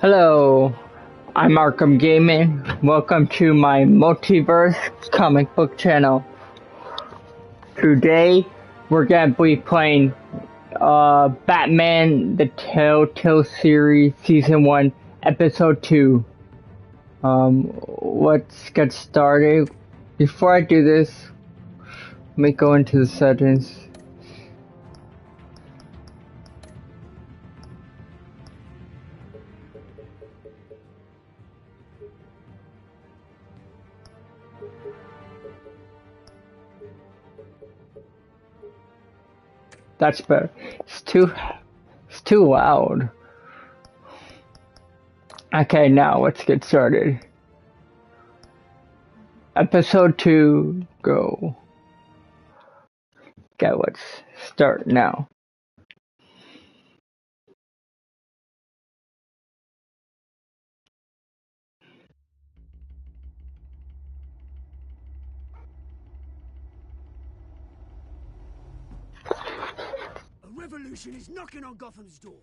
Hello, I'm Arkham Gaming. Welcome to my multiverse comic book channel. Today, we're gonna be playing Batman the Telltale Series Season 1, Episode 2. Let's get started. Before I do this, let me go into the settings. That's better. It's too loud. Okay, now let's get started. Episode 2, go. Okay, let's start now. A revolution is knocking on Gotham's door.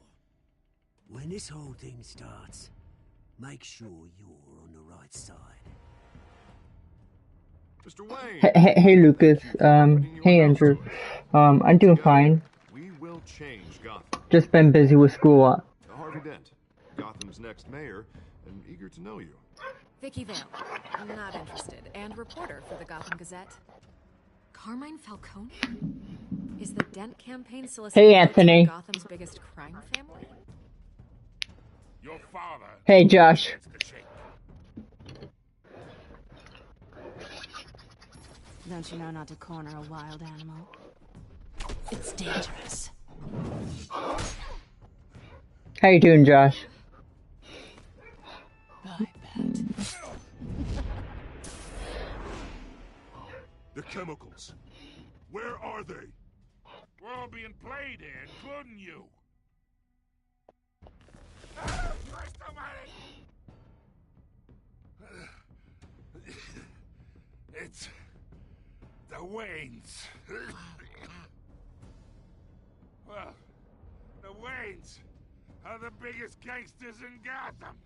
When this whole thing starts, make sure you're on the right side. Mr. Wayne. Hey Lucas, hey Andrew. I'm doing fine. We will change Gotham. Just been busy with school. Harvey Dent, Gotham's next mayor, and eager to know you. Vicky Vale. I'm not interested. And reporter for the Gotham Gazette. Carmine Falcone? Is the Dent campaign soliciting Hey Anthony. Gotham's biggest crime family? Your father. Hey Josh. Don't you know not to corner a wild animal? It's dangerous. How you doing, Josh? I bet. The chemicals. Where are they? We're all being played here, including you. Ah, Christ almighty! It's the Waynes. Well, the Waynes are the biggest gangsters in Gotham.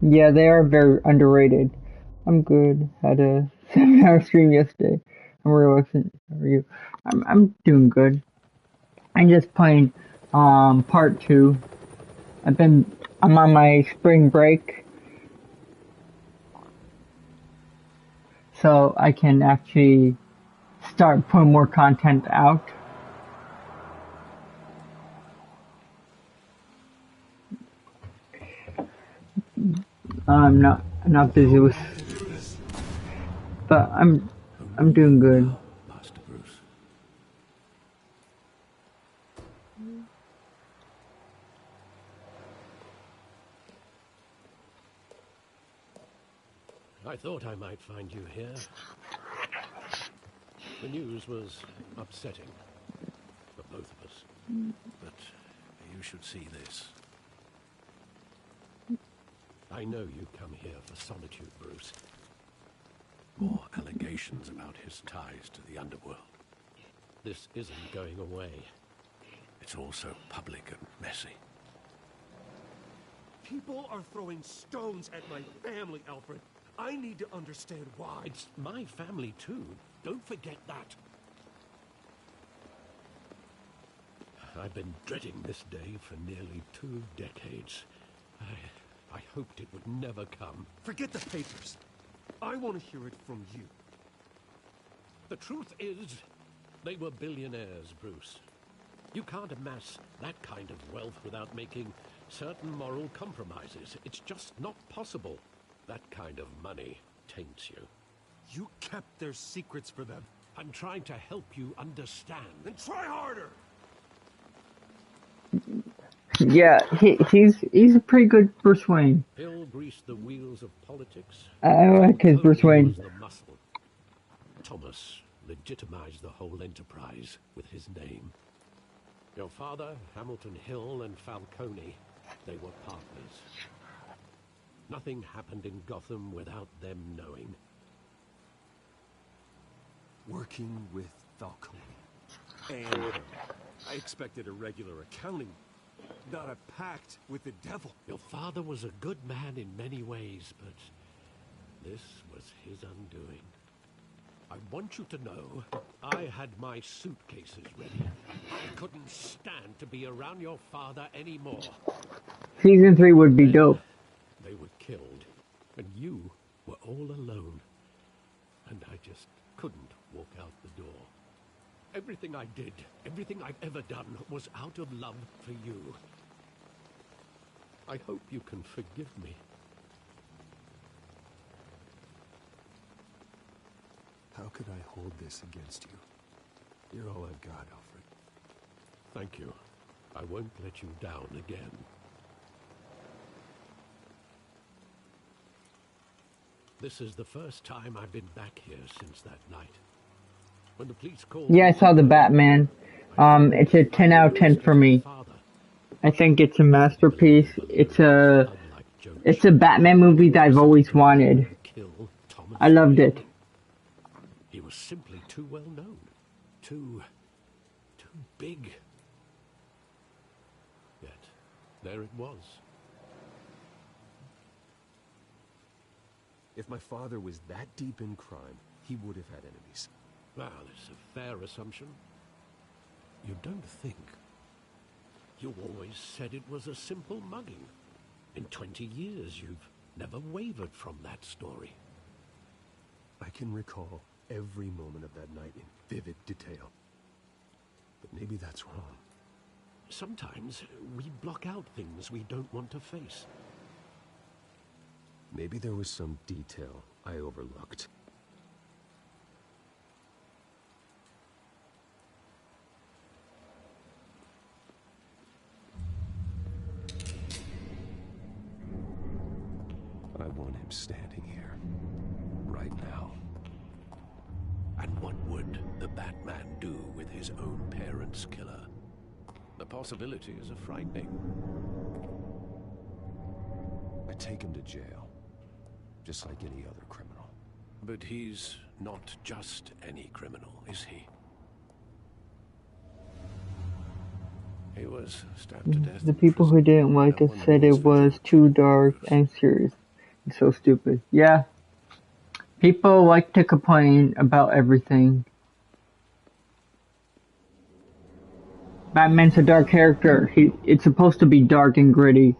Yeah, they are very underrated. I'm good. Had a 7-hour stream yesterday. I'm relaxing. How are you? I'm doing good. I'm just playing part 2. I'm on my spring break, so I can actually start putting more content out. I'm not busy with, but I'm doing good. Master Bruce. I thought I might find you here. The news was upsetting for both of us. But you should see this. I know you come here for solitude, Bruce. More allegations about his ties to the underworld. This isn't going away. It's all so public and messy. People are throwing stones at my family, Alfred. I need to understand why. It's my family, too. Don't forget that. I've been dreading this day for nearly 2 decades. I hoped it would never come. Forget the papers. I want to hear it from you. The truth is, they were billionaires, Bruce. You can't amass that kind of wealth without making certain moral compromises. It's just not possible. That kind of money taints you. You kept their secrets for them. I'm trying to help you understand. Then try harder! Yeah, he's a pretty good Bruce Wayne. He'll grease the wheels of politics. I like his Bruce Wayne. The muscle. Thomas legitimized the whole enterprise with his name. Your father, Hamilton Hill, and Falcone, they were partners. Nothing happened in Gotham without them knowing. Working with Falcone. And I expected a regular accounting, not a pact with the devil. Your father was a good man in many ways, but this was his undoing. I want you to know, I had my suitcases ready. I couldn't stand to be around your father anymore. Season 3 would be dope. They were killed, and you were all alone. And I just couldn't walk out the door. Everything I did, everything I've ever done, was out of love for you. I hope you can forgive me. How could I hold this against you? You're all I've got, Alfred. Thank you. I won't let you down again. This is the first time I've been back here since that night. When the police called... Yeah, I saw the Batman. It's a 10 out of 10 for me. I think it's a masterpiece. It's a Batman movie that I've always wanted. I loved it. He was simply too well known. Too big. Yet, there it was. If my father was that deep in crime, he would have had enemies. Well, it's a fair assumption. You don't think? You always said it was a simple mugging. In 20 years, you've never wavered from that story. I can recall every moment of that night in vivid detail. But maybe that's wrong. Sometimes we block out things we don't want to face. Maybe there was some detail I overlooked. I want him standing here, right now. And what would the Batman do with his own parents' killer? The possibilities are frightening. I take him to jail, just like any other criminal. But he's not just any criminal, is he? He was stabbed to death. The people who didn't like it said it was too dark and serious. It's so stupid. Yeah. People like to complain about everything. Batman's a dark character. It's supposed to be dark and gritty.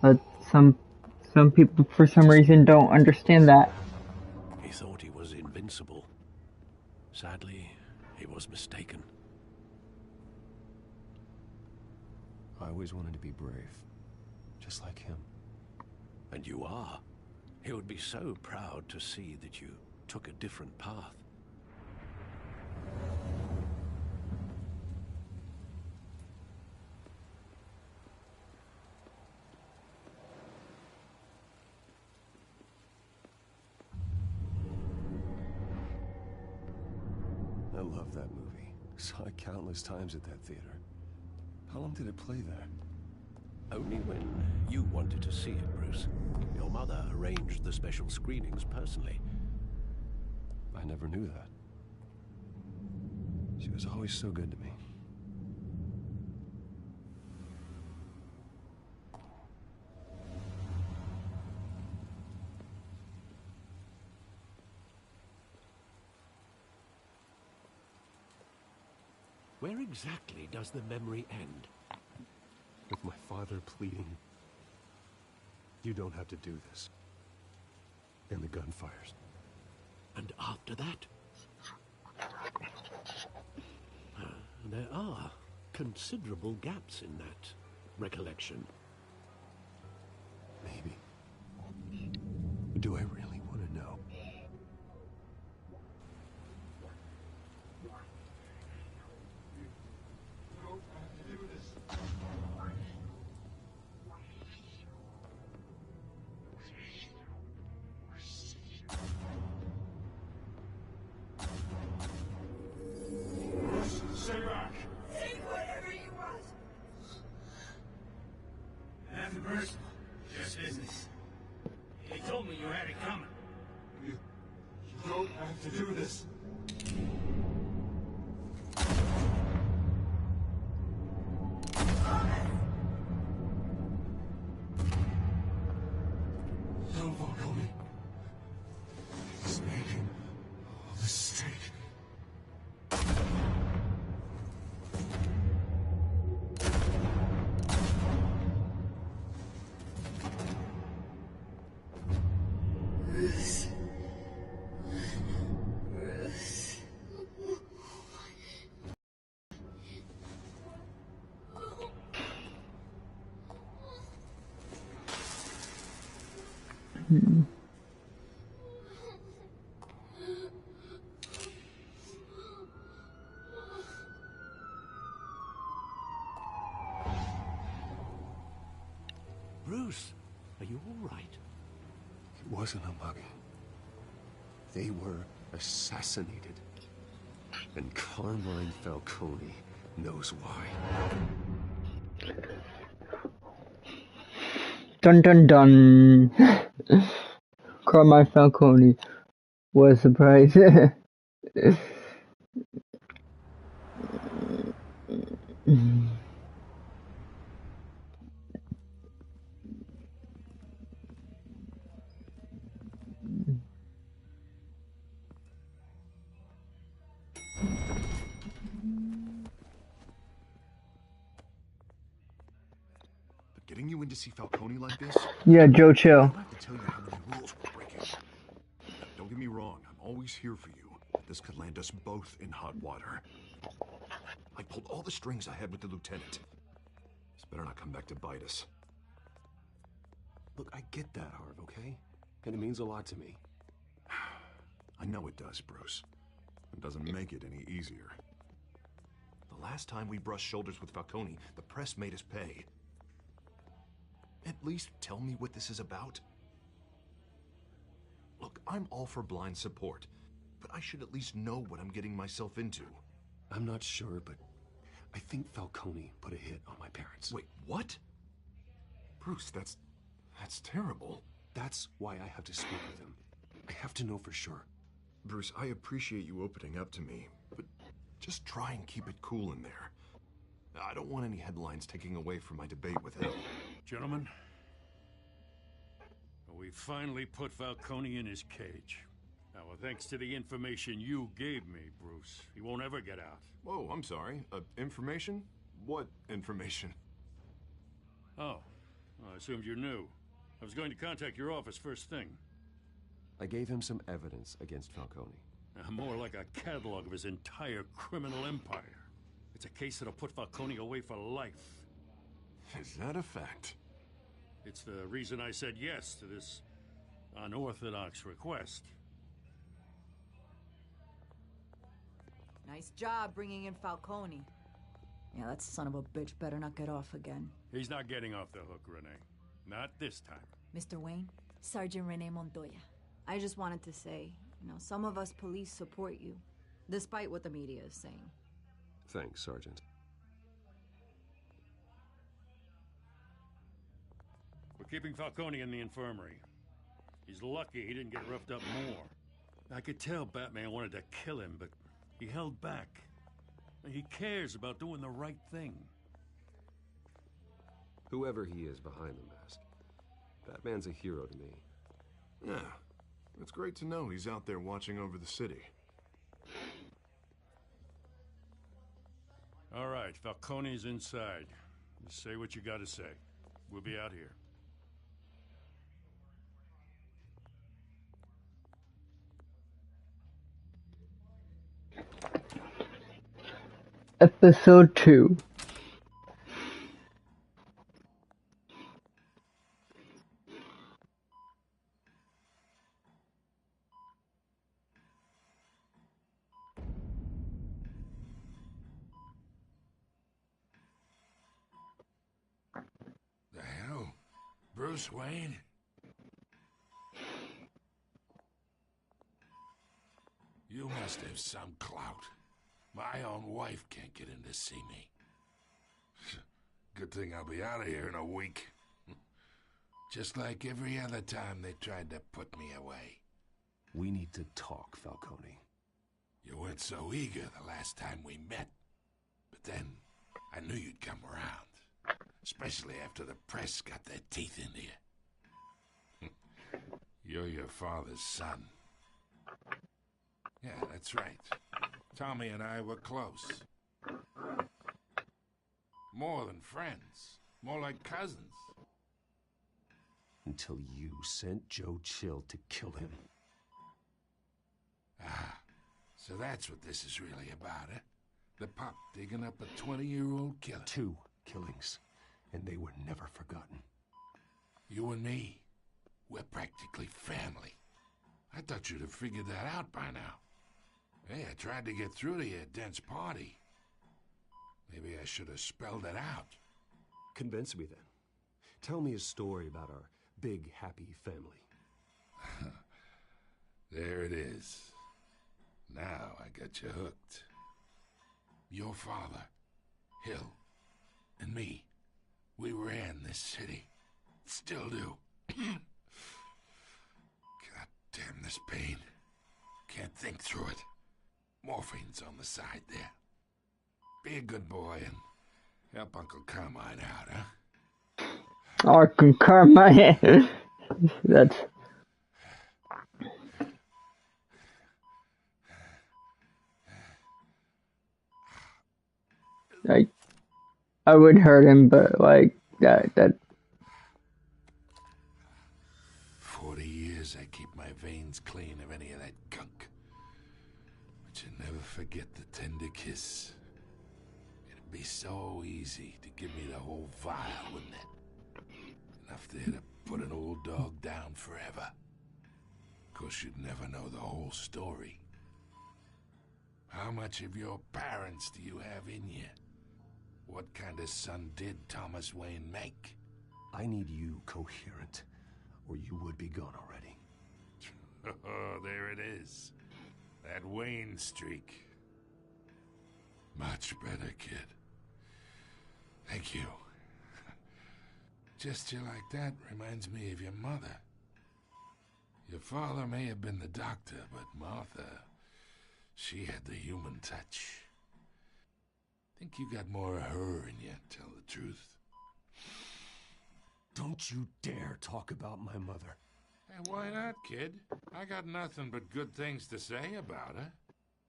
But some people, for some reason, don't understand that. He thought he was invincible. Sadly, he was mistaken. I always wanted to be brave, just like him. And you are. He would be so proud to see that you took a different path. I love that movie. Saw it countless times at that theater. How long did it play there? Only when you wanted to see it, Bruce. Your mother arranged the special screenings personally. I never knew that. She was always so good to me. Where exactly does the memory end? With my father pleading, "You don't have to do this." And the gunfires. And after that? There are considerable gaps in that recollection. Maybe. Do I really want to know? have to do this. No, Falcone. He's making a mistake. Bruce, are you all right? It wasn't a mugging. They were assassinated. And Carmine Falcone knows why. Dun dun dun. Carmine Falcone was surprised. Getting you in to see Falcone like this? Yeah, Joe, I chill. don't have to tell you how many rules we're breaking. Don't get me wrong, I'm always here for you. This could land us both in hot water. I pulled all the strings I had with the lieutenant. This better not come back to bite us. Look, I get that, Harv, okay? And it means a lot to me. I know it does, Bruce. It doesn't make it any easier. The last time we brushed shoulders with Falcone, the press made us pay. At least tell me what this is about. Look, I'm all for blind support, but I should at least know what I'm getting myself into. I'm not sure, but I think Falcone put a hit on my parents. Wait, what? Bruce, that's terrible. That's why I have to speak with him. I have to know for sure. Bruce, I appreciate you opening up to me, but just try and keep it cool in there. I don't want any headlines taking away from my debate with him. Gentlemen, we finally put Falcone in his cage. Now, thanks to the information you gave me, Bruce, he won't ever get out. Whoa, I'm sorry. Information? What information? Oh, I assumed you knew. I was going to contact your office first thing. I gave him some evidence against Falcone. More like a catalog of his entire criminal empire. It's a case that'll put Falcone away for life. Is that a fact? It's the reason I said yes to this unorthodox request. Nice job bringing in Falcone. Yeah, that son of a bitch better not get off again. He's not getting off the hook, Renee. Not this time. Mr. Wayne, Sergeant Renee Montoya. I just wanted to say, some of us police support you, despite what the media is saying. Thanks, Sergeant. We're keeping Falcone in the infirmary. He's lucky he didn't get roughed up more. I could tell Batman wanted to kill him, but he held back. He cares about doing the right thing. Whoever he is behind the mask, Batman's a hero to me. Yeah, it's great to know he's out there watching over the city. All right, Falcone's inside. You say what you gotta say. We'll be out here. Episode 2. The hell? Bruce Wayne? You must have some clout. My own wife can't get in to see me. Good thing I'll be out of here in a week. Just like every other time they tried to put me away. We need to talk, Falcone. You weren't so eager the last time we met. But then, I knew you'd come around. Especially after the press got their teeth into you. You're your father's son. Yeah, that's right. Tommy and I were close. More than friends. More like cousins. Until you sent Joe Chill to kill him. Ah, so that's what this is really about, eh? The pup digging up a 20-year-old killer. 2 killings, and they were never forgotten. You and me, we're practically family. I thought you'd have figured that out by now. Hey, I tried to get through to your dense party. Maybe I should have spelled it out. Convince me then. Tell me a story about our big, happy family. There it is. Now I got you hooked. Your father, Hill, and me, we ran this city. Still do. God damn this pain. Can't think through it. Morphine's on the side there. Be a good boy and help Uncle Carmine out, huh? Uncle Carmine. That's... Like, I would hurt him, but like that 40 years I keep my veins clean of any of that gunk. But you never forget the tender kiss. It'd be so easy to give me the whole vial, wouldn't it? Enough there to put an old dog down forever. Of course, you'd never know the whole story. How much of your parents do you have in you? What kind of son did Thomas Wayne make? I need you coherent, or you would be gone already. Oh, there it is. That Wayne streak. Much better, kid. Thank you. Gesture like that reminds me of your mother. Your father may have been the doctor, but Martha, she had the human touch. Think you got more of her in you, tell the truth. Don't you dare talk about my mother. Hey, why not, kid? I got nothing but good things to say about her.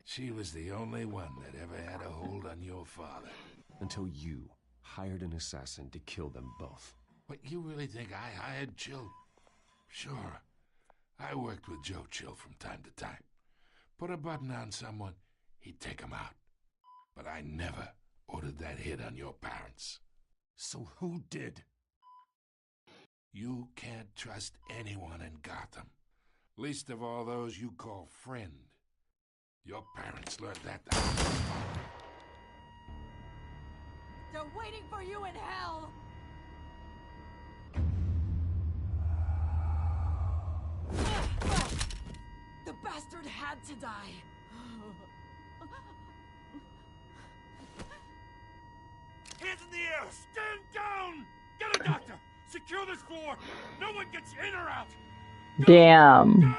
She was the only one that ever had a hold on your father. Until you hired an assassin to kill them both. What, you really think I hired Chill? Sure. I worked with Joe Chill from time to time. Put a button on someone, he'd take him out. But I never ordered that hit on your parents. So who did? You can't trust anyone in Gotham. Least of all those you call friend. Your parents learned that. They're waiting for you in hell! The bastard had to die. Hands in the air! Stand down! Get a doctor! Secure this floor! No one gets in or out! Go! damn. Go!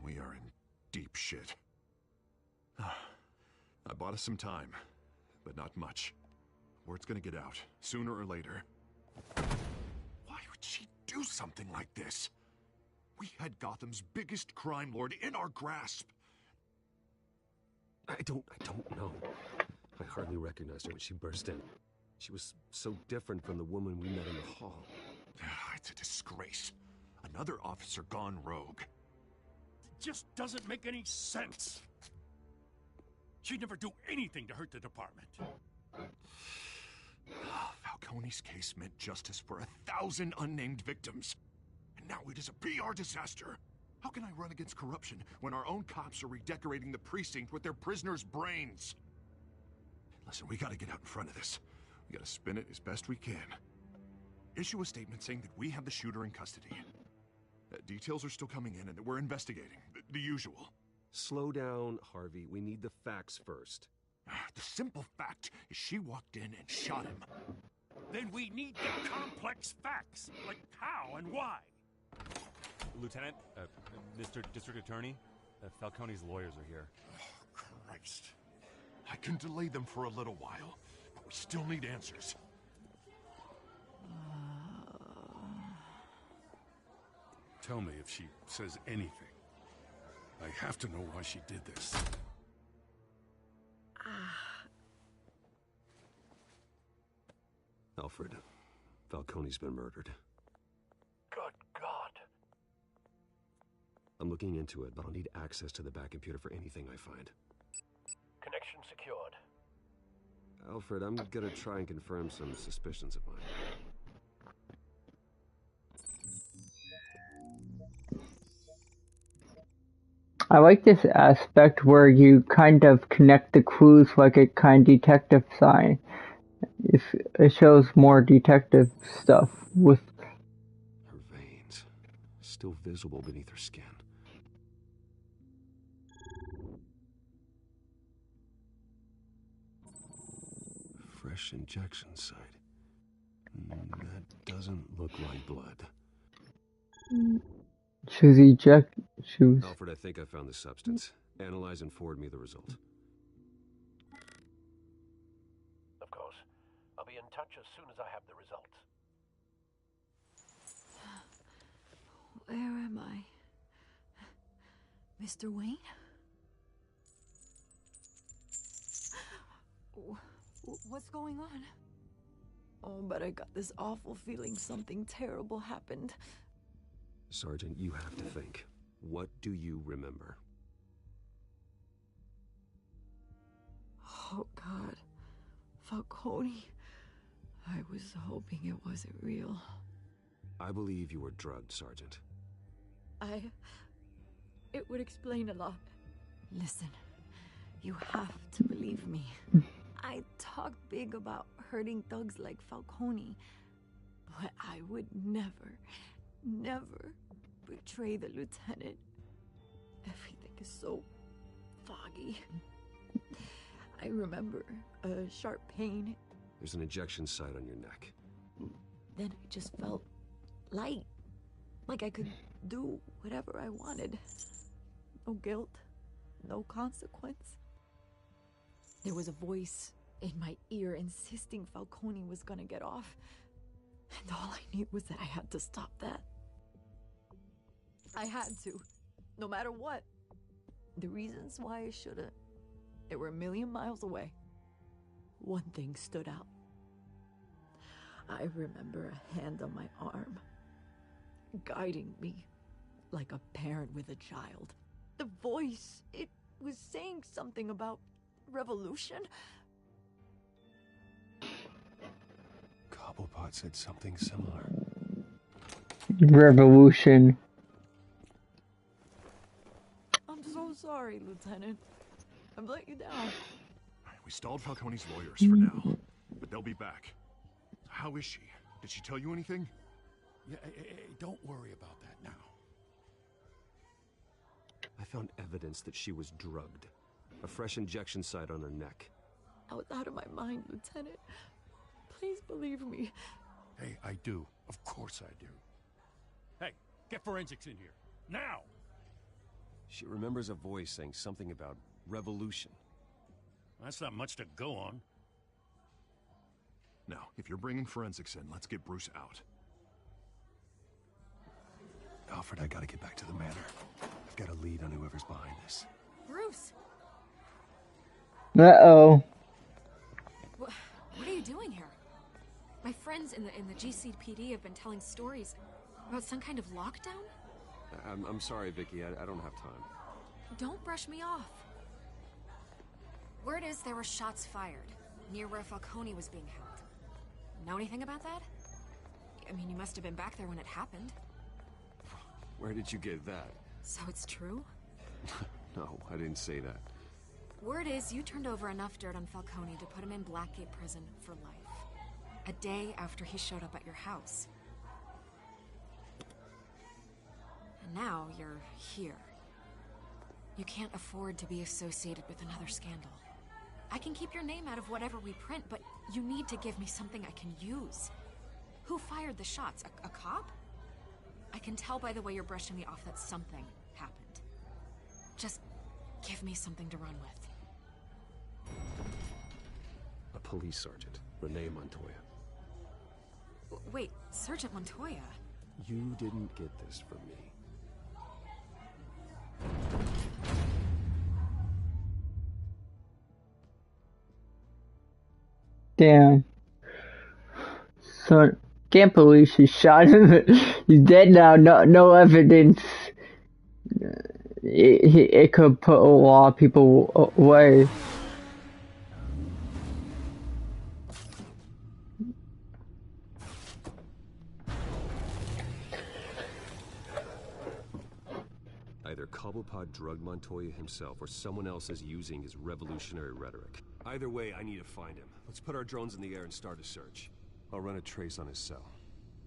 We are in deep shit. I bought us some time, but not much. Word's gonna get out, sooner or later. Why would she do something like this? We had Gotham's biggest crime lord in our grasp. I don't know. I hardly recognized her when she burst in. She was so different from the woman we met in the hall. It's a disgrace. Another officer gone rogue. Just doesn't make any sense. She'd never do anything to hurt the department. Falcone's case meant justice for 1,000 unnamed victims. And now it is a PR disaster. How can I run against corruption when our own cops are redecorating the precinct with their prisoners' brains? Listen, we gotta get out in front of this. We gotta spin it as best we can. Issue a statement saying that we have the shooter in custody. Details are still coming in and that we're investigating. The usual. Slow down, Harvey. We need the facts first. The simple fact is she walked in and shot him. Then we need the complex facts, like how and why. Lieutenant, Mr. District Attorney, Falcone's lawyers are here. Oh, Christ. I can delay them for a little while, but we still need answers. Tell me if she says anything. I have to know why she did this. Alfred, Falcone's been murdered. Good God. I'm looking into it, but I'll need access to the back computer for anything I find. Connection secured. Alfred, I'm gonna try and confirm some suspicions of mine. I like this aspect where you kind of connect the clues like a kind detective sign. It shows more detective stuff with Her veins, still visible beneath her skin. Fresh injection site. That doesn't look like blood. she was Alfred, I think I found the substance. Analyze and forward me the result. Of course. I'll be in touch as soon as I have the results. Where am I? Mr. Wayne? What's going on? Oh, but I got this awful feeling something terrible happened. Sergeant, you have to think. What do you remember? Oh, God. Falcone. I was hoping it wasn't real. I believe you were drugged, Sergeant. It would explain a lot. Listen, you have to believe me. I talk big about hurting thugs like Falcone, but I would never betray the lieutenant. Everything is so foggy. I remember a sharp pain. There's an injection site on your neck. Then I just felt light. Like I could do whatever I wanted. No guilt, no consequence. There was a voice in my ear insisting Falcone was gonna get off. And all I knew was that I had to stop that. I had to, no matter what. The reasons why I shouldn't, they were a million miles away. One thing stood out. I remember a hand on my arm, guiding me like a parent with a child. The voice, it was saying something about revolution. Cobblepot said something similar. revolution. I'm so sorry, Lieutenant. I've let you down. We stalled Falcone's lawyers for now, but they'll be back. How is she? Did she tell you anything? Yeah, don't worry about that now. I found evidence that she was drugged. A fresh injection site on her neck. I was out of my mind, Lieutenant. Please believe me. Hey, I do. Of course I do. Hey, get forensics in here. Now! She remembers a voice saying something about revolution. That's not much to go on. Now, if you're bringing forensics in, let's get Bruce out. Alfred, I gotta get back to the manor. I've got a lead on whoever's behind this. Bruce! Uh-oh. What are you doing here? My friends in the GCPD have been telling stories about some kind of lockdown? I'm sorry, Vicky. I don't have time. Don't brush me off. Word is there were shots fired near where Falcone was being held. Know anything about that? I mean, you must have been back there when it happened. Where did you get that? So it's true? No, I didn't say that. Word is you turned over enough dirt on Falcone to put him in Blackgate Prison for life. A day after he showed up at your house. And now you're here. You can't afford to be associated with another scandal. I can keep your name out of whatever we print, but you need to give me something I can use. Who fired the shots? A cop? I can tell by the way you're brushing me off that something happened. Just give me something to run with. A police sergeant, Renee Montoya. Wait, Sergeant Montoya? You didn't get this from me. Damn. So, can't believe she shot him. He's dead now. No evidence. It could put a lot of people away. Either Cobblepot drugged Montoya himself, or someone else is using his revolutionary rhetoric. Either way, I need to find him. Let's put our drones in the air and start a search. I'll run a trace on his cell.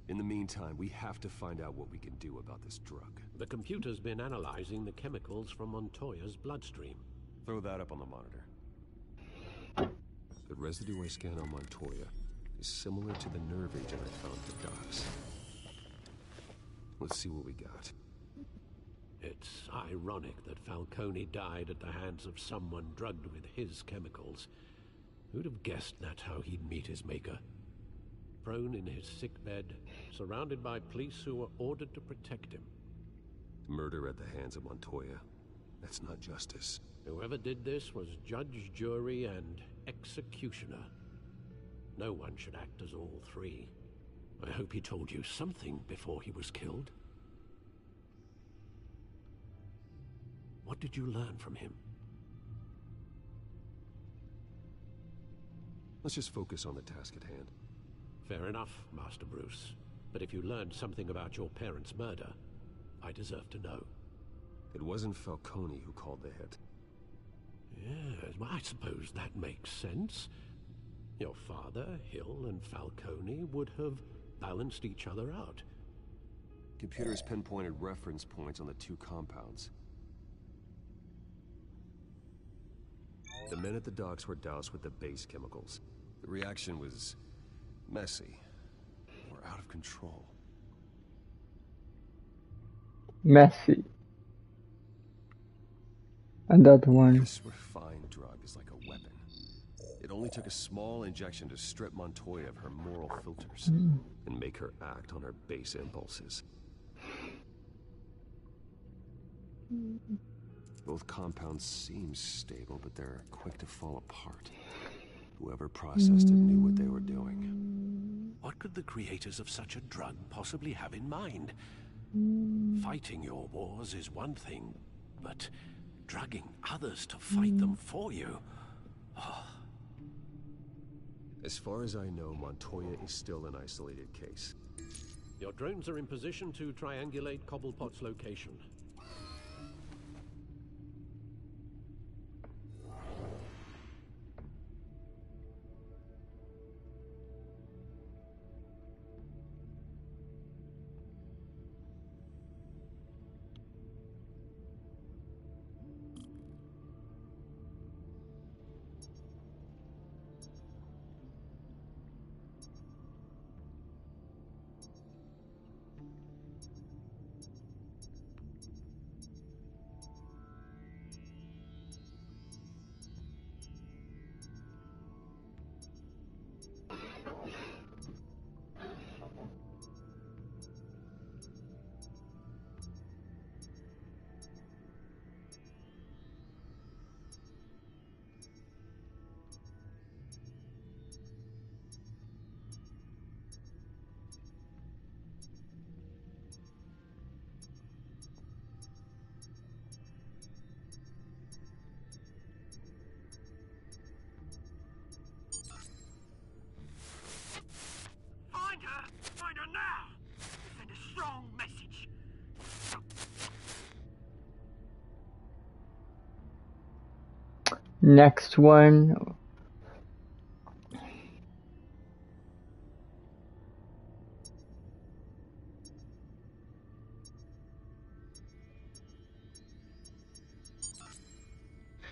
In the meantime, we have to find out what we can do about this drug. The computer's been analyzing the chemicals from Montoya's bloodstream. Throw that up on the monitor. The residue I scan on Montoya is similar to the nerve agent I found at the docks. Let's see what we got. It's ironic that Falcone died at the hands of someone drugged with his chemicals. Who'd have guessed that's how he'd meet his maker? Prone in his sickbed, surrounded by police who were ordered to protect him. Murder at the hands of Montoya. That's not justice. Whoever did this was judge, jury, and executioner. No one should act as all three. I hope he told you something before he was killed. What did you learn from him? Let's just focus on the task at hand. Fair enough, Master Bruce. But if you learned something about your parents' murder, I deserve to know. It wasn't Falcone who called the hit. Yes, well, I suppose that makes sense. Your father, Hill, and Falcone would have balanced each other out. Computers pinpointed reference points on the two compounds. The men at the docks were doused with the base chemicals. The reaction was messy, or out of control. Messy. Another one. This refined drug is like a weapon. It only took a small injection to strip Montoya of her moral filters and make her act on her base impulses. Both compounds seem stable, but they're quick to fall apart. Whoever processed it knew what they were doing. What could the creators of such a drug possibly have in mind? Fighting your wars is one thing, but drugging others to fight them for you? Oh. As far as I know, Montoya is still an isolated case. Your drones are in position to triangulate Cobblepot's location. Next one.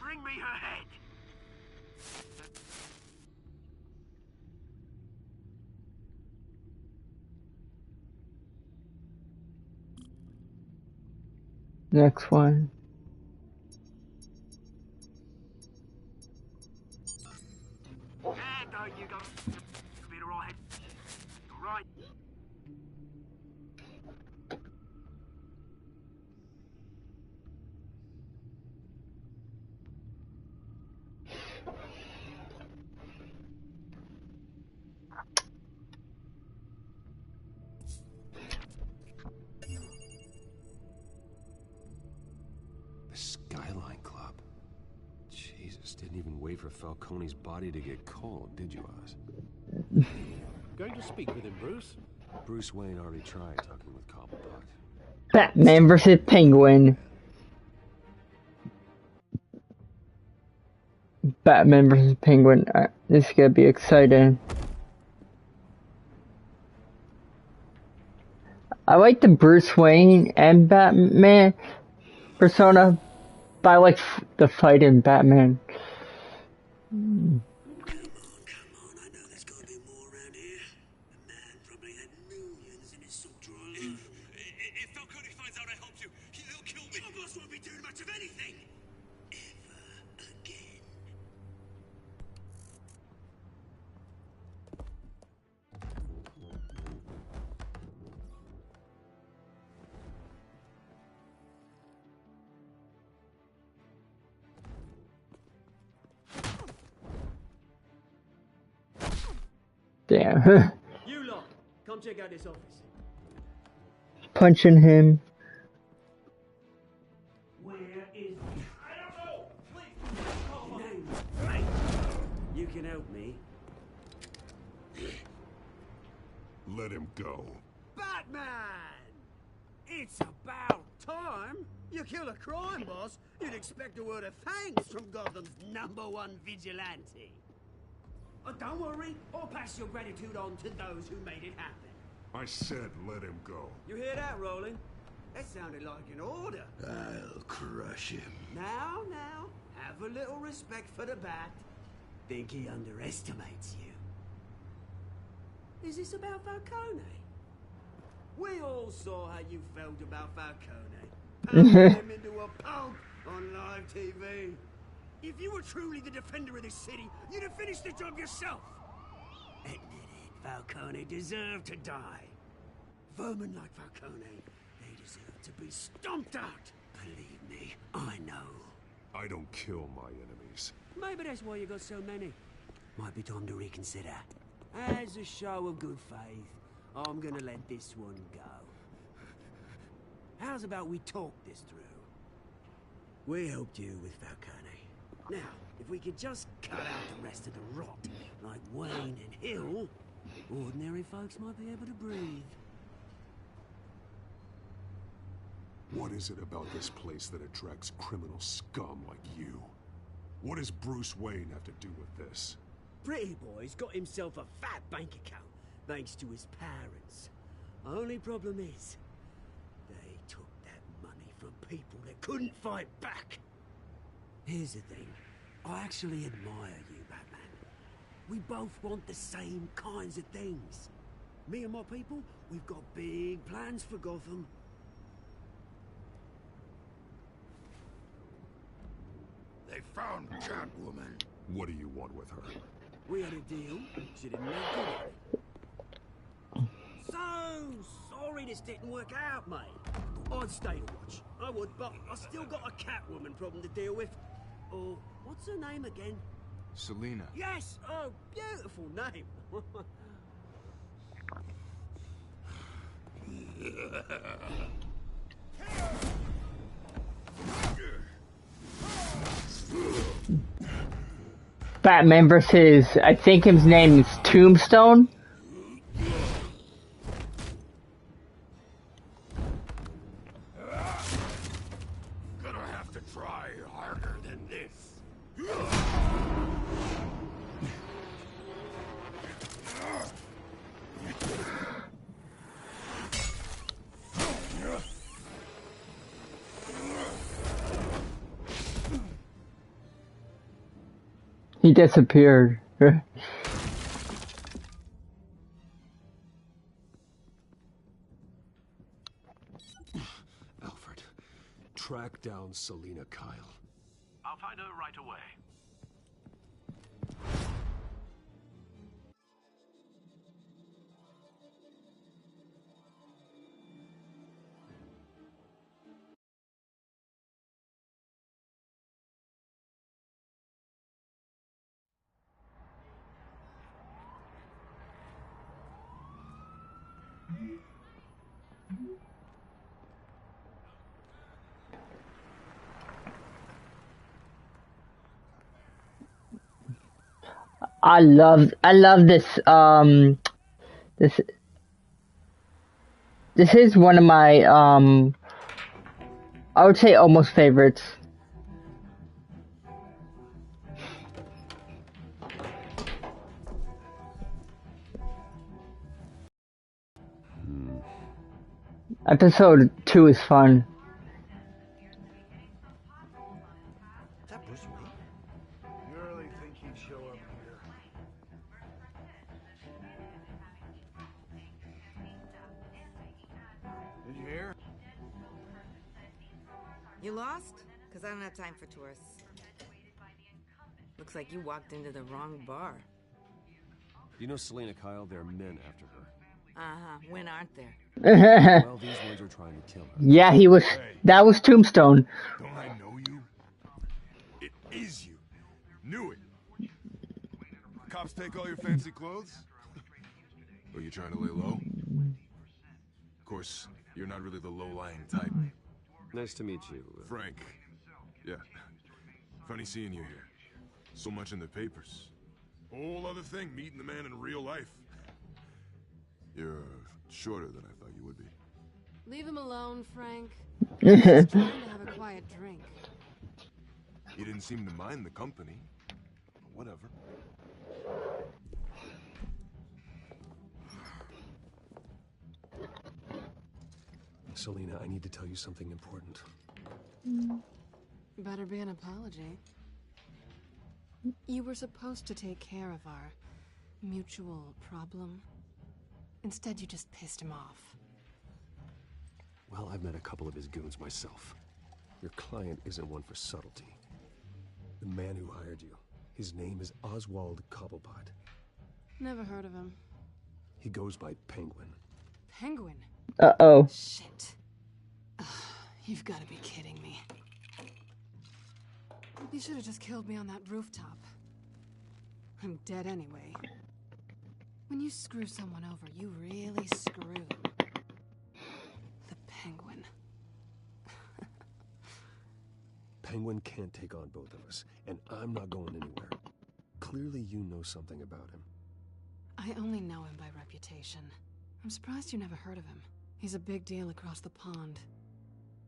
Bring me her head. Next one. And you go. Be the right. Right. The Skyline Club. Jesus, didn't even wait for Falcone's body to get cold, did you, Oz? Going to speak with him, Bruce? Bruce Wayne already tried talking with Cobblepot. Batman versus Penguin. Batman versus Penguin. This is gonna be exciting. I like the Bruce Wayne and Batman persona, but I like the fight in Batman. Come on, I know there's gotta be more around here. The man probably had millions in his salt drawer alone. If Falcone finds out I helped you, he'll kill me. Your boss won't be doing much of anything. Ever again. Damn. You lot, come check out this office. Punching him. Where is... I don't know! Please! Name, right? You can help me. Let him go. Batman! It's about time! You kill a crime boss, you'd expect a word of thanks from Gotham's #1 vigilante. Oh, don't worry, I'll pass your gratitude on to those who made it happen. I said let him go. You hear that, Roland? That sounded like an order. I'll crush him. Now, have a little respect for the Bat. Think he underestimates you. Is this about Falcone? We all saw how you felt about Falcone. Pounding him into a pulp on live TV. If you were truly the defender of this city, you'd have finished the job yourself. Admit it, Falcone deserved to die. Vermin like Falcone, they deserve to be stomped out. Believe me, I know. I don't kill my enemies. Maybe that's why you got so many. Might be time to reconsider. As a show of good faith, I'm gonna let this one go. How's about we talk this through? We helped you with Falcone. Now, if we could just cut out the rest of the rot, like Wayne and Hill, ordinary folks might be able to breathe. What is it about this place that attracts criminal scum like you? What does Bruce Wayne have to do with this? Pretty Boy's got himself a fat bank account, thanks to his parents. Only problem is, they took that money from people that couldn't fight back. Here's the thing. I actually admire you, Batman. We both want the same kinds of things. Me and my people, we've got big plans for Gotham. They found Catwoman. What do you want with her? We had a deal. She didn't make good at it. So sorry this didn't work out, mate. I'd stay to watch. I would, but I still got a Catwoman problem to deal with. Oh, what's her name again? Selena. Yes! Oh, beautiful name. Batman versus, I think his name is Tombstone. Gonna have to try harder than this. He disappeared. Alfred, track down Selina Kyle. I'll find her right away. I love this. This this is one of my I would say almost favorites. Episode 2 is fun. Is that Bruce Wayne? You really think he'd show up here? Did you hear? You lost? Because I don't have time for tourists. Looks like you walked into the wrong bar. You know Selina Kyle? There are men after her. Uh-huh. When aren't there? Well, these ones are trying to kill her. Yeah, he was. That was Tombstone. Don't I know you? It is you. Knew it. Cops take all your fancy clothes? Or you trying to lay low? Of course, you're not really the low-lying type. Nice to meet you. Frank. Yeah. Funny seeing you here. So much in the papers. Whole other thing, meeting the man in real life. You're shorter than I thought you would be. Leave him alone, Frank. He's trying to have a quiet drink. You didn't seem to mind the company. Whatever. Selina, I need to tell you something important. Better be an apology. You were supposed to take care of our mutual problem. Instead, you just pissed him off. Well, I've met a couple of his goons myself. Your client isn't one for subtlety. The man who hired you, his name is Oswald Cobblepot. Never heard of him. He goes by Penguin. Penguin? Uh-oh. Shit. Ugh, you've got to be kidding me. You should have just killed me on that rooftop. I'm dead anyway. When you screw someone over, you really screw them. The Penguin. Penguin can't take on both of us, and I'm not going anywhere. Clearly you know something about him. I only know him by reputation. I'm surprised you never heard of him. He's a big deal across the pond.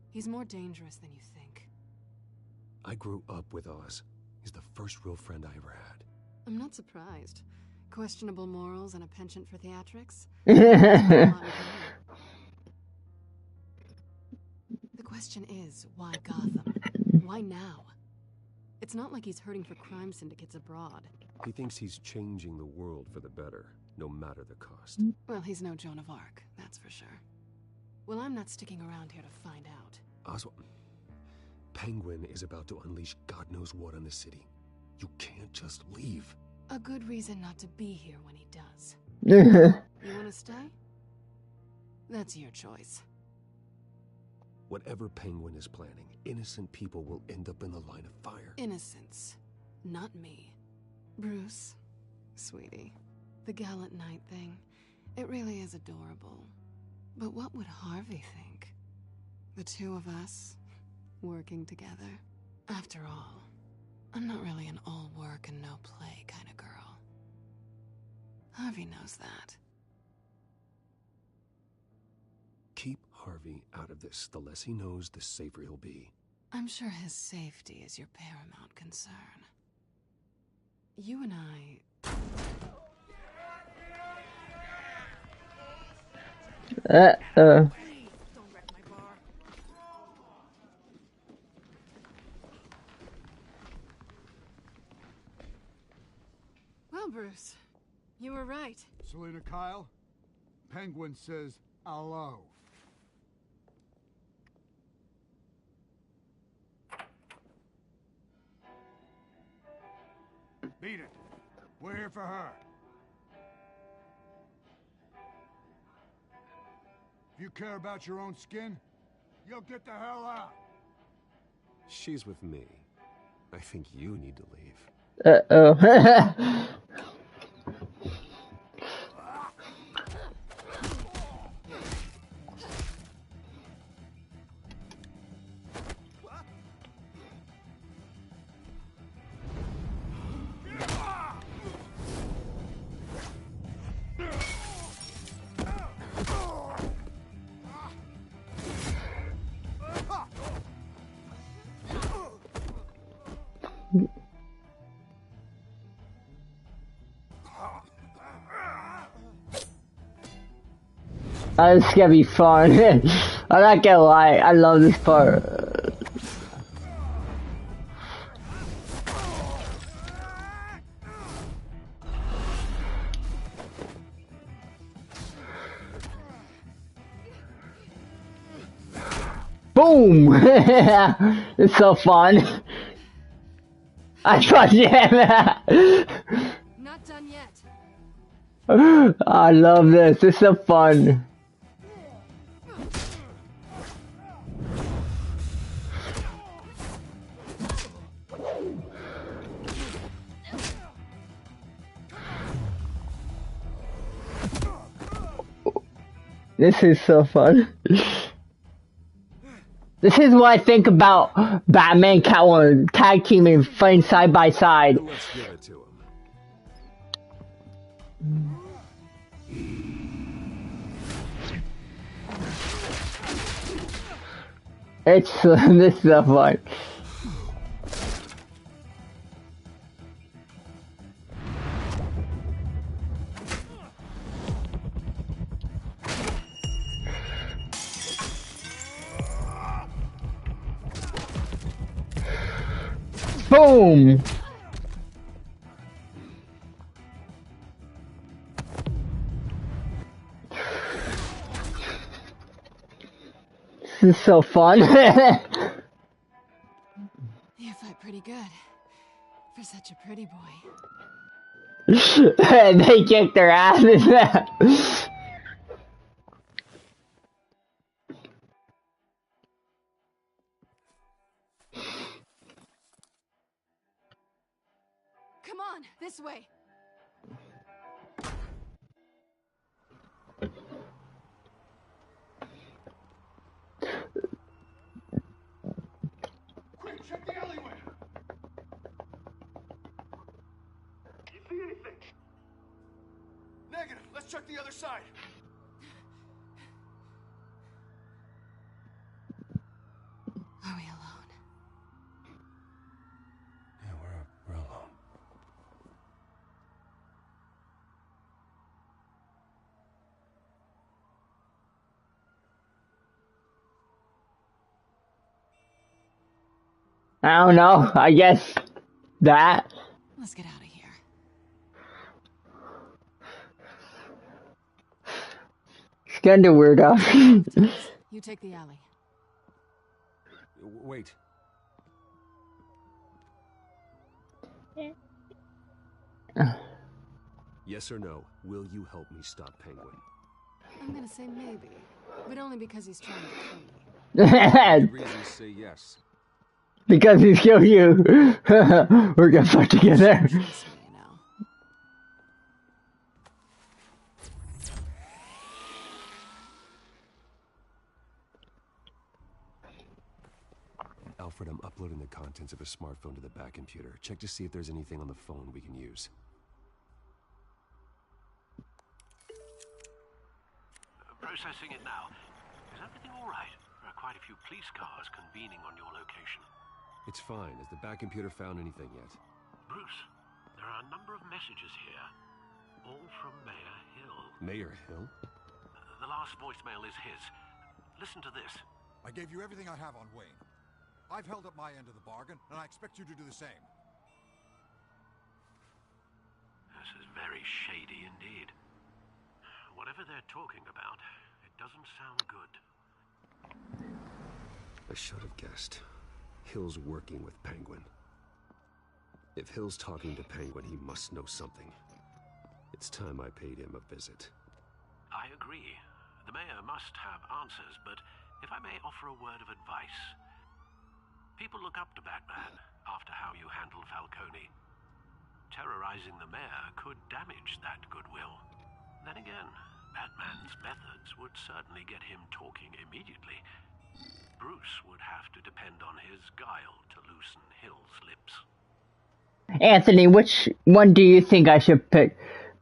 He's more dangerous than you think. I grew up with Oz. He's the first real friend I ever had. I'm not surprised. Questionable morals and a penchant for theatrics. The question is, why Gotham? Why now? It's not like he's hurting for crime syndicates abroad. He thinks he's changing the world for the better, no matter the cost. Well, he's no Joan of Arc, that's for sure. Well, I'm not sticking around here to find out. Oswald, Penguin is about to unleash God knows what on the city. You can't just leave. A good reason not to be here when he does. You want to stay? That's your choice. Whatever Penguin is planning, innocent people will end up in the line of fire. Innocence. Not me. Bruce, sweetie, the gallant knight thing, it really is adorable. But what would Harvey think? The two of us, working together? After all, I'm not really an all work and no play kind of girl. Harvey knows that. Keep Harvey out of this. The less he knows, the safer he'll be. I'm sure his safety is your paramount concern. You and I... Uh-oh. Selena Kyle? Penguin says hello. Beat it. We're here for her. If you care about your own skin, you'll get the hell out. She's with me. I think you need to leave. Uh-oh. This is gonna be fun. I'm not gonna lie, I love this part. Boom! It's so fun. I thought, yeah. Not done yet. I love this. It's so fun. This is so fun. This is what I think about Batman Catwoman tag teaming, fighting side by side. Let's give it to him. It's this is so fun. Boom! This is so fun. You fight pretty good for such a pretty boy. They kicked their asses. Come on, this way. Quick, check the alleyway. You see anything? Negative. Let's check the other side. Are we alone? Yeah, we're alone. I don't know. I guess that. Let's get out of here. It's kinda weird up. You take the alley. Wait. Yes or no, will you help me stop Penguin? I'm gonna say maybe, but only because he's trying to kill me. Good reason to say yes. Because he's killed you. We're gonna fight together. Trust me, you know. Alfred, I'm uploading the contents of a smartphone to the back computer. Check to see if there's anything on the phone we can use. Processing it now. Is everything all right? There are quite a few police cars convening on your location. It's fine. Has the back computer found anything yet? Bruce, there are a number of messages here. All from Mayor Hill. Mayor Hill? The last voicemail is his. Listen to this. I gave you everything I have on Wayne. I've held up my end of the bargain, and I expect you to do the same. This is very shady indeed. they're talking about, it doesn't sound good. I should have guessed. Hill's working with Penguin. If Hill's talking to Penguin, he must know something. It's time I paid him a visit. I agree. The mayor must have answers, but if I may offer a word of advice. People look up to Batman after how you handled Falcone. Terrorizing the mayor could damage that goodwill. Then again, Batman's methods would certainly get him talking immediately. Bruce would have to depend on his guile to loosen Hill's lips. Anthony, which one do you think I should pick?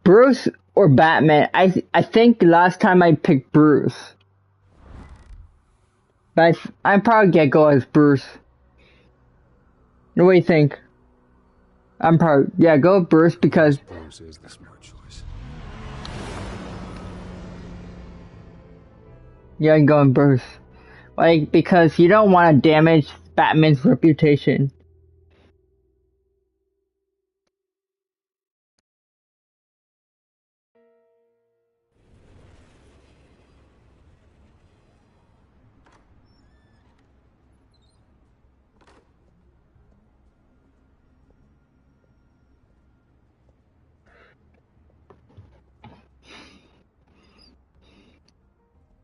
Bruce or Batman? I think last time I picked Bruce. But I'm probably gonna go as Bruce. What do you think? Go with Bruce because Bruce is the smart choice. yeah, I'm going Bruce. Like, because you don't want to damage Batman's reputation.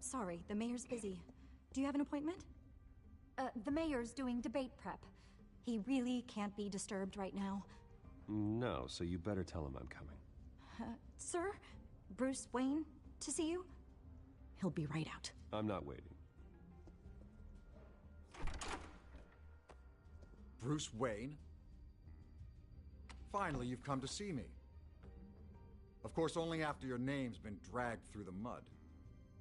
Sorry, the mayor's busy. Do you have an appointment? The mayor's doing debate prep. He really can't be disturbed right now. No, so you better tell him I'm coming. Sir? Bruce Wayne to see you? He'll be right out. I'm not waiting. Bruce Wayne? Finally, you've come to see me. Of course, only after your name's been dragged through the mud.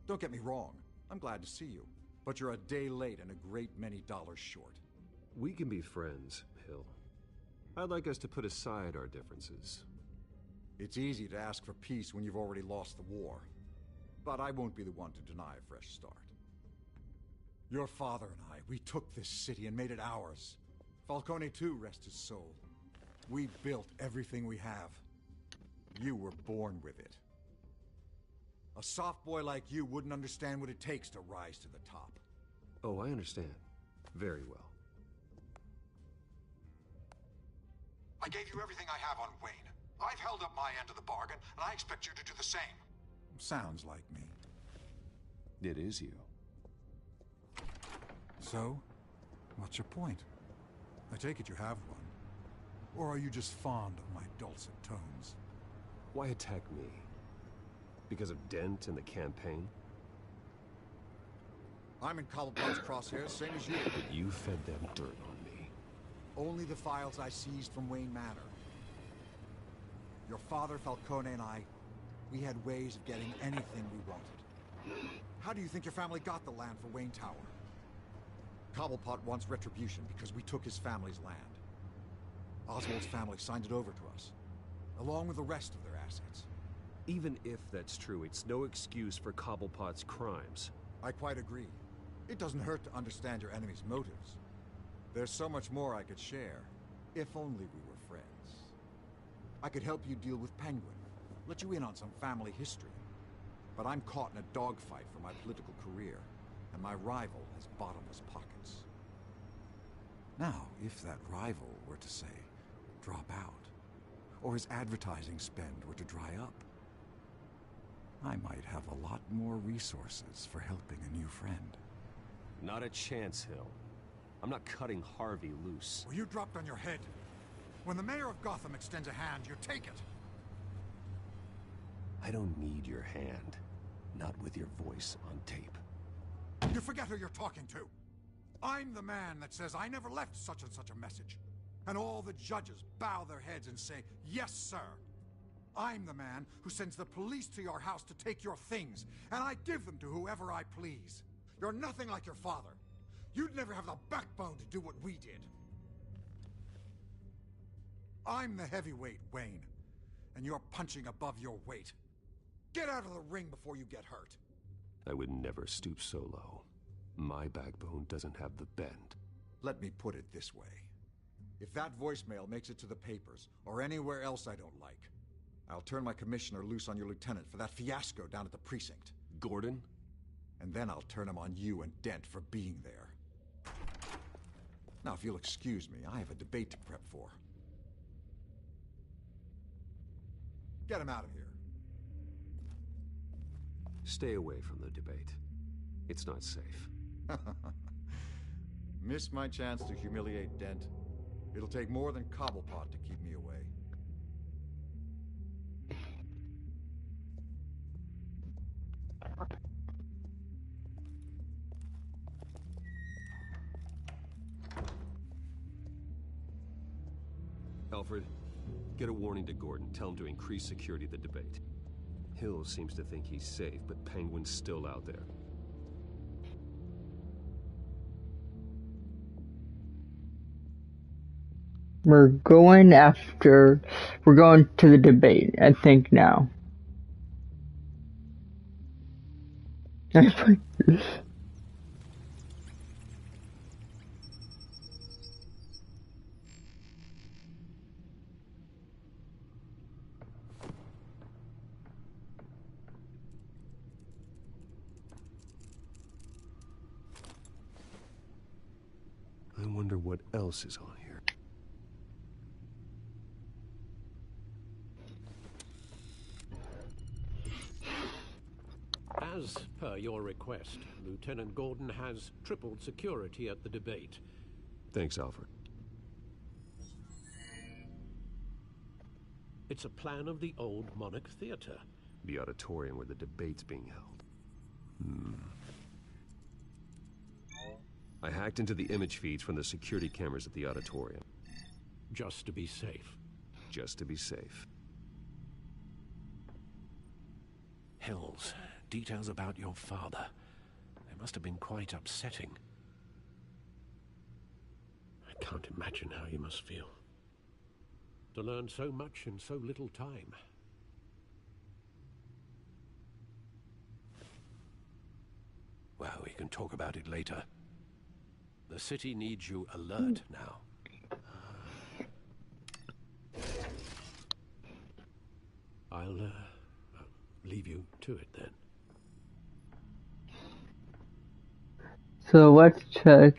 Don't get me wrong, I'm glad to see you. But you're a day late and a great many dollars short. We can be friends, Hill. I'd like us to put aside our differences. It's easy to ask for peace when you've already lost the war. But I won't be the one to deny a fresh start. Your father and I, we took this city and made it ours. Falcone too, rest his soul. We built everything we have. You were born with it. A soft boy like you wouldn't understand what it takes to rise to the top. Oh, I understand. Very well. I gave you everything I have on Wayne. I've held up my end of the bargain, and I expect you to do the same. Sounds like me. It is you. So, what's your point? I take it you have one. Or are you just fond of my dulcet tones? Why attack me? Because of Dent and the campaign? I'm in Cobblepot's crosshairs, same as you. But you fed them dirt on me. Only the files I seized from Wayne Manor. Your father, Falcone, and I, we had ways of getting anything we wanted. How do you think your family got the land for Wayne Tower? Cobblepot wants retribution because we took his family's land. Oswald's family signed it over to us, along with the rest of their assets. Even if that's true, it's no excuse for Cobblepot's crimes. I quite agree. It doesn't hurt to understand your enemy's motives. There's so much more I could share, if only we were friends. I could help you deal with Penguin, let you in on some family history. But I'm caught in a dogfight for my political career, and my rival has bottomless pockets. Now, if that rival were to say, drop out, or his advertising spend were to dry up, I might have a lot more resources for helping a new friend. Not a chance, Hill. I'm not cutting Harvey loose. Well, you dropped on your head. When the mayor of Gotham extends a hand, you take it. I don't need your hand. Not with your voice on tape. You forget who you're talking to. I'm the man that says I never left such and such a message. And all the judges bow their heads and say, yes, sir. I'm the man who sends the police to your house to take your things, and I give them to whoever I please. You're nothing like your father. You'd never have the backbone to do what we did. I'm the heavyweight, Wayne, and you're punching above your weight. Get out of the ring before you get hurt. I would never stoop so low. My backbone doesn't have the bend. Let me put it this way. If that voicemail makes it to the papers, or anywhere else I don't like, I'll turn my commissioner loose on your lieutenant for that fiasco down at the precinct. Gordon? And then I'll turn him on you and Dent for being there. Now, if you'll excuse me, I have a debate to prep for. Get him out of here. Stay away from the debate. It's not safe. Miss my chance to humiliate Dent. It'll take more than Cobblepot to keep me away. Alfred, get a warning to Gordon. Tell him to increase security of the debate. Hill seems to think he's safe, but Penguin's still out there. We're going to the debate, I think, now. I wonder what else is on here. As per your request, Lieutenant Gordon has tripled security at the debate. Thanks, Alfred. It's a plan of the old Monarch Theater. The auditorium where the debate's being held. I hacked into the image feeds from the security cameras at the auditorium. Just to be safe. Just to be safe. Hills, details about your father. They must have been quite upsetting. I can't imagine how you must feel. To learn so much in so little time. Well, we can talk about it later. The city needs you alert now. I'll leave you to it then. So let's check.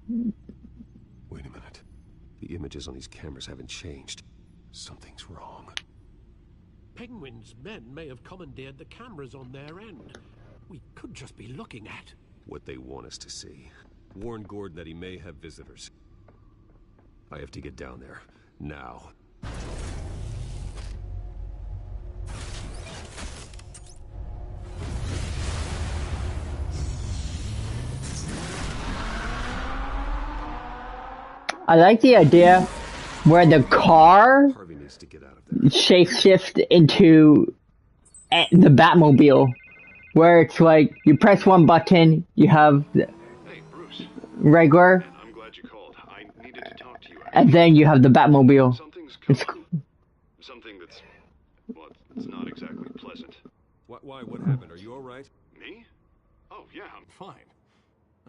Wait a minute. The images on these cameras haven't changed. Something's wrong. Penguin's men may have commandeered the cameras on their end. We could just be looking at what they want us to see. Warn Gordon that he may have visitors. I have to get down there. Now. I like the idea where the car Harvey needs to get out of there. shapeshift into the Batmobile, where it's like you press one button, you have the regular, I'm glad you called. I needed to talk to you. and then you have the Batmobile. It's Something that's, well, it's not exactly pleasant. Why? What happened? Are you all right? Me? Oh, yeah, I'm fine.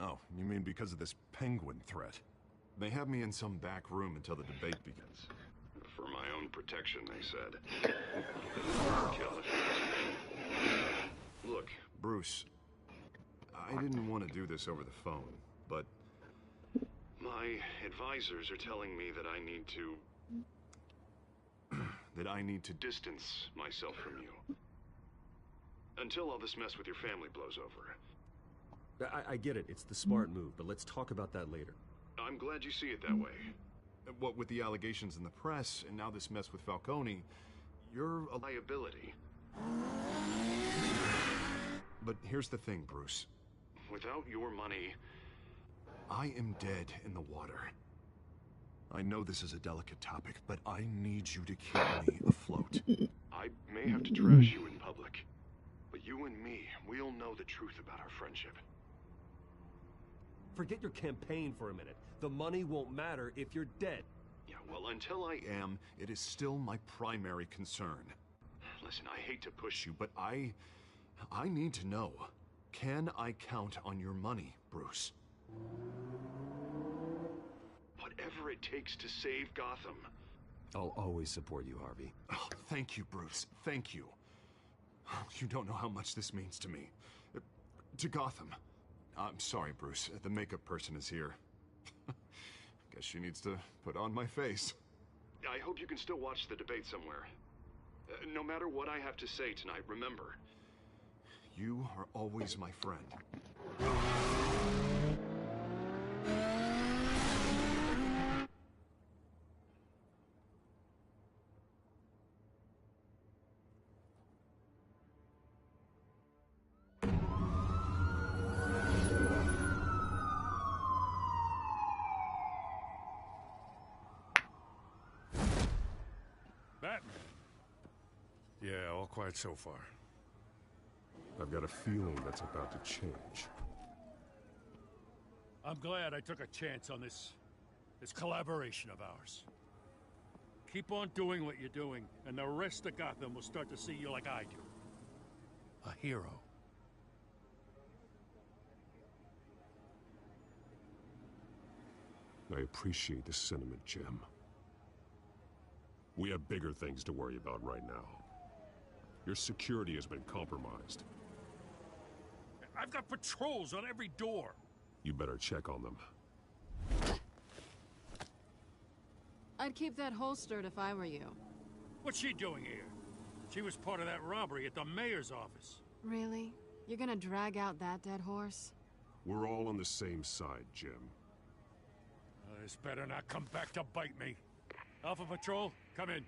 Oh, you mean because of this Penguin threat? They have me in some back room until the debate begins. For my own protection, they said. Look, Bruce, I didn't want to do this over the phone, but my advisors are telling me that I need to distance myself from you. Until all this mess with your family blows over. I get it. It's the smart move, but let's talk about that later. I'm glad you see it that way. What with the allegations in the press, and now this mess with Falcone, you're a liability. But here's the thing, Bruce. Without your money, I am dead in the water. I know this is a delicate topic, but I need you to keep me afloat. I may have to trash you in public, but you and me, we'll know the truth about our friendship. Forget your campaign for a minute. The money won't matter if you're dead. Yeah, well, until I am, it is still my primary concern. Listen, I hate to push you, but I need to know. Can I count on your money, Bruce? whatever it takes to save Gotham. I'll always support you, Harvey. Oh, thank you, Bruce. Thank you. You don't know how much this means to me. To Gotham. I'm sorry, Bruce. The makeup person is here. Guess she needs to put on my face. I hope you can still watch the debate somewhere. No matter what I have to say tonight, remember, you are always my friend. Batman. Yeah, all quiet so far. I've got a feeling that's about to change. I'm glad I took a chance on this collaboration of ours. Keep on doing what you're doing, and the rest of Gotham will start to see you like I do. A hero. I appreciate the sentiment, Jim. We have bigger things to worry about right now. Your security has been compromised. I've got patrols on every door. You better check on them. I'd keep that holstered if I were you. What's she doing here? She was part of that robbery at the mayor's office. Really? You're gonna drag out that dead horse? We're all on the same side, Jim. This better not come back to bite me. Alpha Patrol, come in.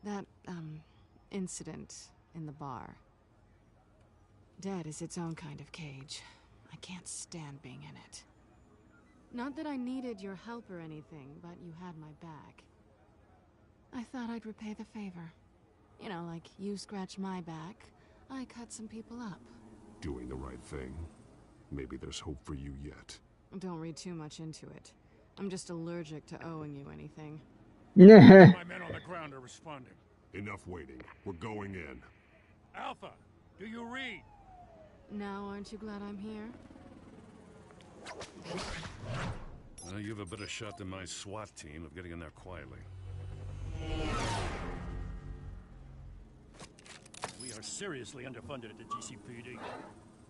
That, incident in the bar. Dead is its own kind of cage. I can't stand being in it. Not that I needed your help or anything, but you had my back. I thought I'd repay the favor. You know, like you scratch my back, I cut some people up. Doing the right thing. Maybe there's hope for you yet. Don't read too much into it. I'm just allergic to owing you anything. My men on the ground are responding. Enough waiting. We're going in. Alpha, do you read? Now, aren't you glad I'm here? You have a better shot than my SWAT team of getting in there quietly. We are seriously underfunded at the GCPD.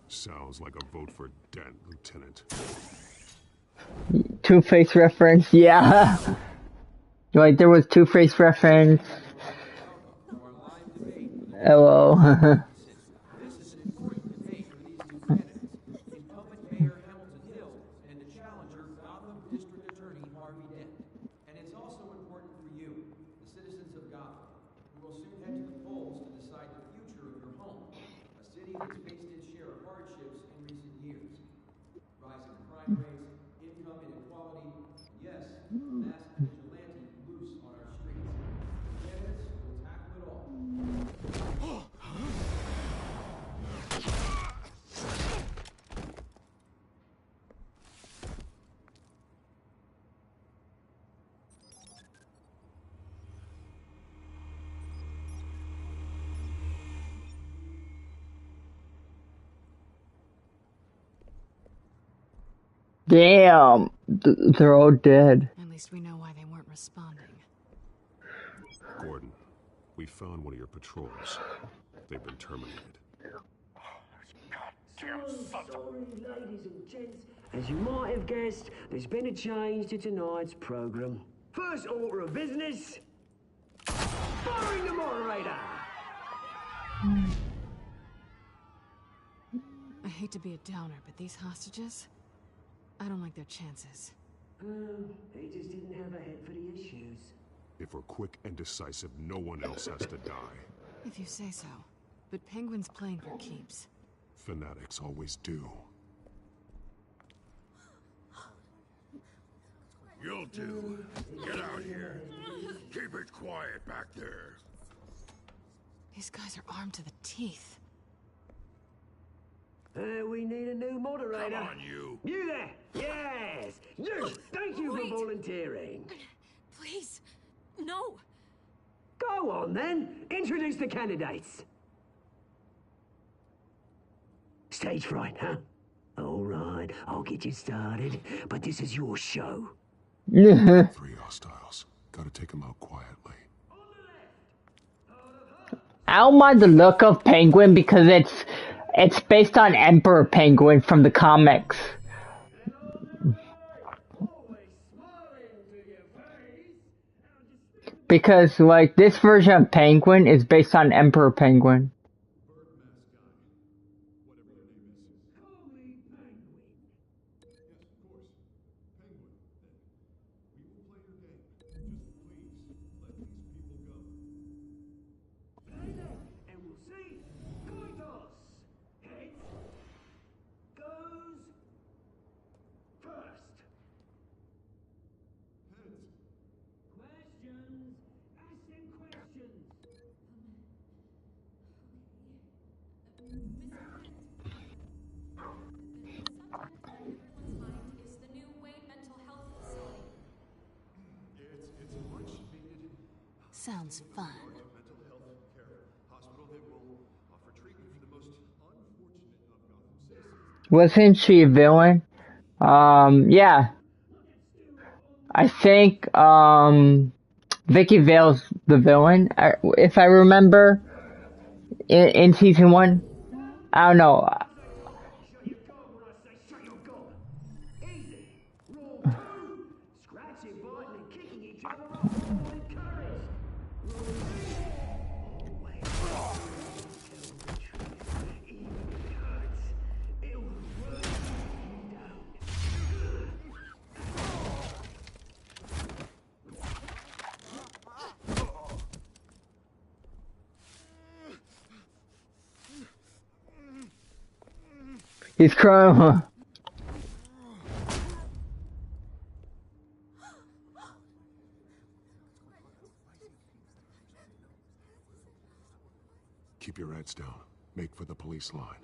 Sounds like a vote for Dent, Lieutenant. Two-Face reference, yeah. Like, there was Two-Face reference. Hello. This is an important debate for these two candidates, incumbent Mayor Hamilton Hill and the challenger Gotham District Attorney Harvey Dent. And it's also important for you, the citizens of Gotham, who will soon head to the polls to decide the future of your home, a city that's faced its share of hardships in recent years. Rising crime rates, income inequality, and yes, mass vigilante loose on our streets. The candidates will tackle it all. Damn. They're all dead. At least we know why they weren't responding. Gordon, we found one of your patrols. They've been terminated. Sorry, ladies and gents. As you might have guessed, there's been a change to tonight's program. First order of business, firing the moderator. I hate to be a downer, but these hostages, I don't like their chances. He just didn't have a head for the issues. If we're quick and decisive, no one else has to die. If you say so. But Penguin's playing for keeps. Fanatics always do. You'll do. Get out here. Keep it quiet back there. These guys are armed to the teeth. We need a new moderator. Come on, you. You there! Yes! You! Thank you for volunteering. Please, no. Go on, then. Introduce the candidates. Stage fright, huh? All right, I'll get you started, but this is your show. 3 hostiles. Gotta take them out quietly. I don't mind the look of Penguin because it's based on Emperor Penguin from the comics. Because like this version of Penguin is based on Emperor Penguin. And we'll see. Coin toss. Heads goes first. Questions. Ask them questions. Is the new Wayne mental health facility. It's a much needed Sounds fun. mental health care hospital that will offer treatment for the most unfortunate of Gotham citizens. Wasn't she a villain? Yeah. I think Vicky Vale's the villain, if I remember, in season 1. I don't know. Shut your gob when I say shut your gob. Easy. Rule 2. Scratching, biting, and kicking each other are all encouraged. Rule 3. Always tell the truth. Even if it hurts. It will work if you don't. He's crying. Keep your heads down. Make for the police line.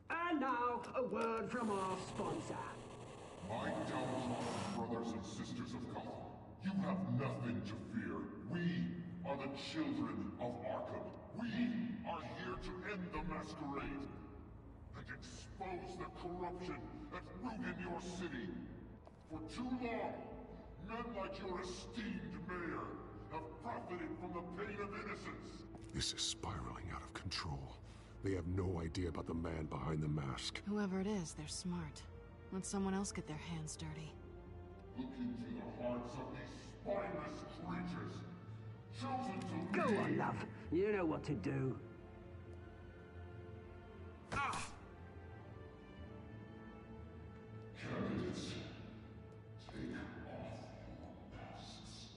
And now, a word from our sponsor. My downtrodden brothers and sisters of Gotham, you have nothing to fear. We are the children of Arkham. We are here to end the masquerade and expose the corruption that's rooted your city. For too long, men like your esteemed mayor have profited from the pain of innocence. This is spiraling out of control. They have no idea about the man behind the mask. Whoever it is, they're smart. Let someone else get their hands dirty. Look into the hearts of these spineless creatures, chosen to Go lead. on, love. You know what to do. Candidates, take off your masks.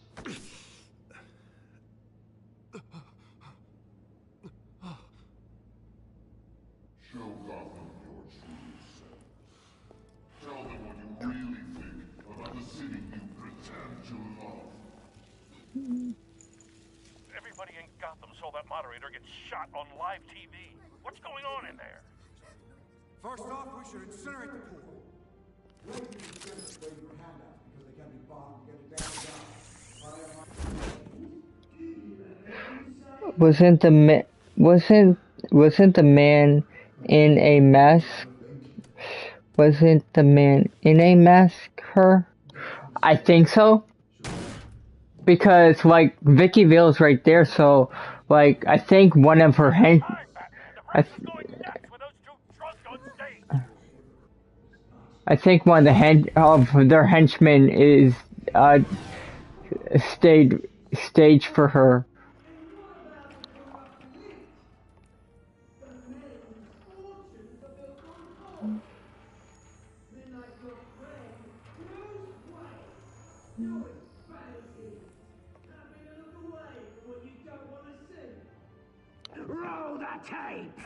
Show Gotham your true self. Tell them what you really think about the city you pretend to love. Everybody in Gotham saw that moderator get shot on live TV. What's going on in there? First off, we should incinerate the pool. Waiting for handouts because they can be bought and get it down. Wasn't the man in a mask? Wasn't the man in a mask her? I think so. Because like Vicky Vale's right there, so like I think one of her I think one of their henchmen is stage for her. Roll the tape!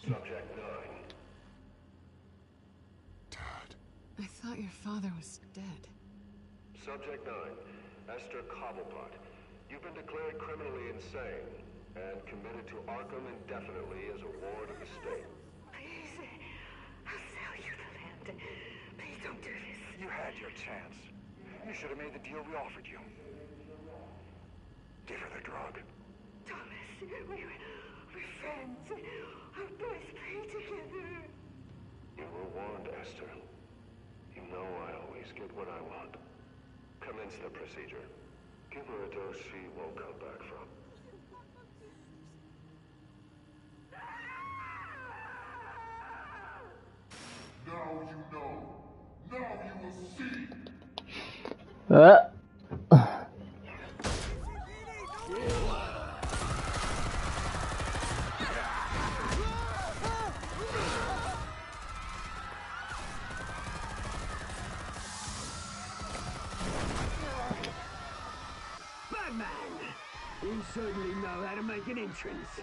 Subject 9. I thought your father was dead. Subject 9, Esther Cobblepot. You've been declared criminally insane and committed to Arkham indefinitely as a ward of the state. Please, I'll sell you the land. Please don't do this. You had your chance. You should have made the deal we offered you. Give her the drug. Thomas, we're friends. Our boys play together. You were warned, Esther. You know I always get what I want. Commence the procedure. Give her a dose she won't come back from. Now you know. Now you will see. Batman! You certainly know how to make an entrance.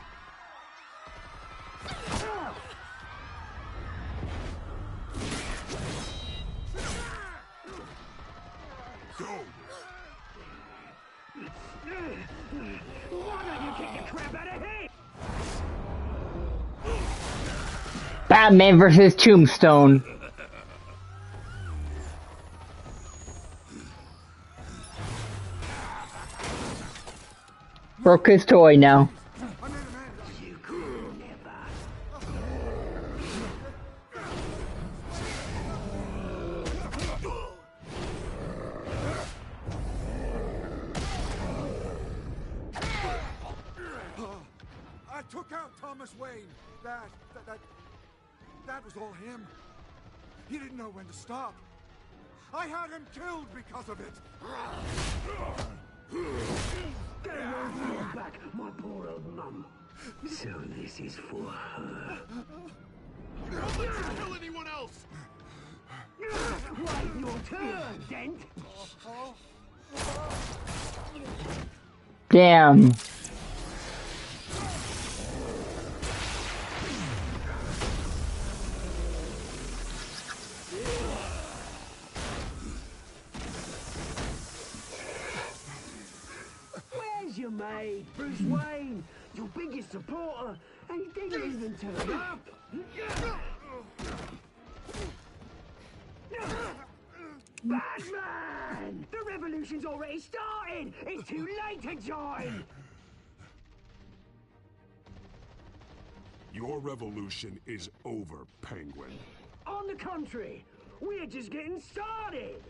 Why don't you kick the crap out of him? Batman versus Tombstone. Broke his toy now. I took out Thomas Wayne. That was all him. He didn't know when to stop. I had him killed because of it. Get her back, my poor old mum. So this is for her. Don't let you kill anyone else! Wait your turn, Dent. Damn. Where's your mate, Bruce Wayne? Your biggest supporter, and he didn't even turn up. Batman! The revolution's already started! It's too late to join! Your revolution is over, Penguin. On the contrary, we're just getting started!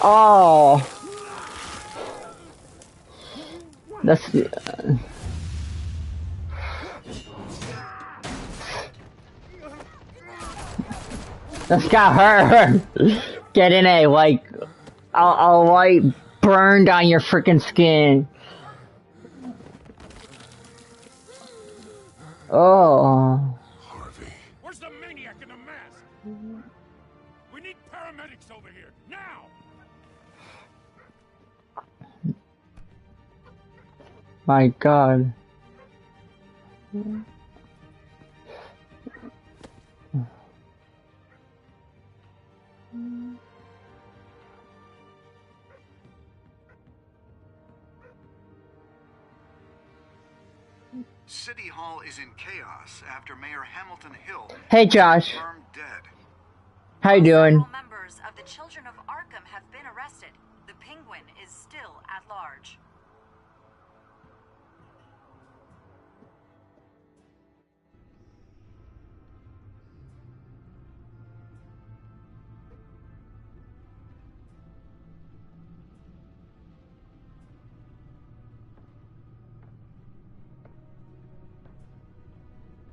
Oh. That's that's got her. Get in it, like I'll like burned on your freaking skin. Oh. Where's the maniac in the mask? We need paramedics over here, now! My God. City Hall is in chaos after Mayor Hamilton Hill Hey, was Josh. confirmed dead. How you doing? Several members of the Children of Arkham have been arrested. The Penguin is still at large.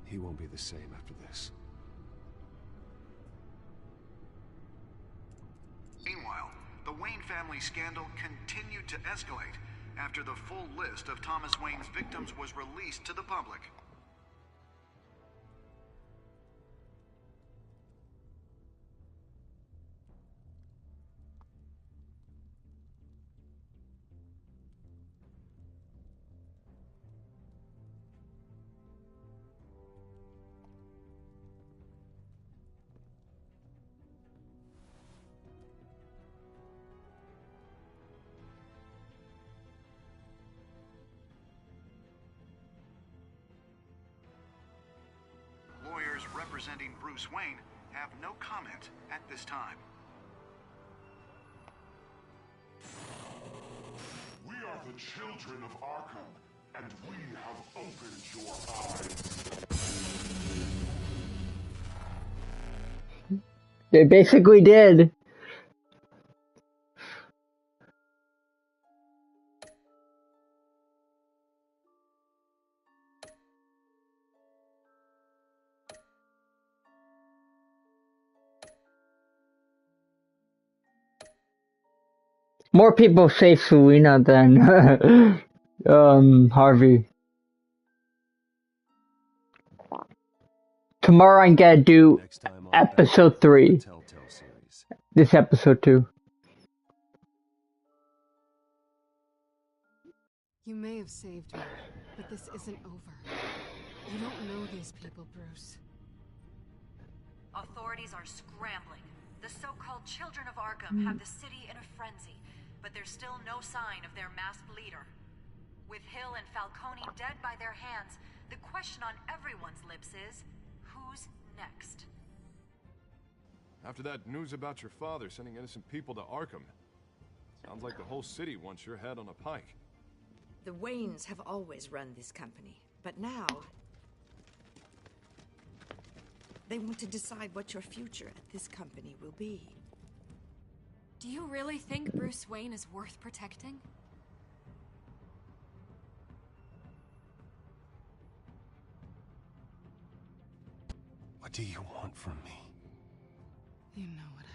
He won't be the same after this. Meanwhile, the Wayne family scandal continued to escalate after the full list of Thomas Wayne's victims was released to the public. representing Bruce Wayne have no comment at this time. We are the children of Arkham, and we have opened your eyes. They basically did. More people say Selena than Harvey. Tomorrow I'm gonna do episode 3. Telltale Series. This episode 2. You may have saved me, but this isn't over. You don't know these people, Bruce. Authorities are scrambling. The so-called Children of Arkham have the city in a frenzy, but there's still no sign of their masked leader. With Hill and Falcone dead by their hands, the question on everyone's lips is, who's next? After that news about your father sending innocent people to Arkham, sounds like the whole city wants your head on a pike. The Waynes have always run this company, but now they want to decide what your future at this company will be. Do you really think Bruce Wayne is worth protecting? What do you want from me? You know what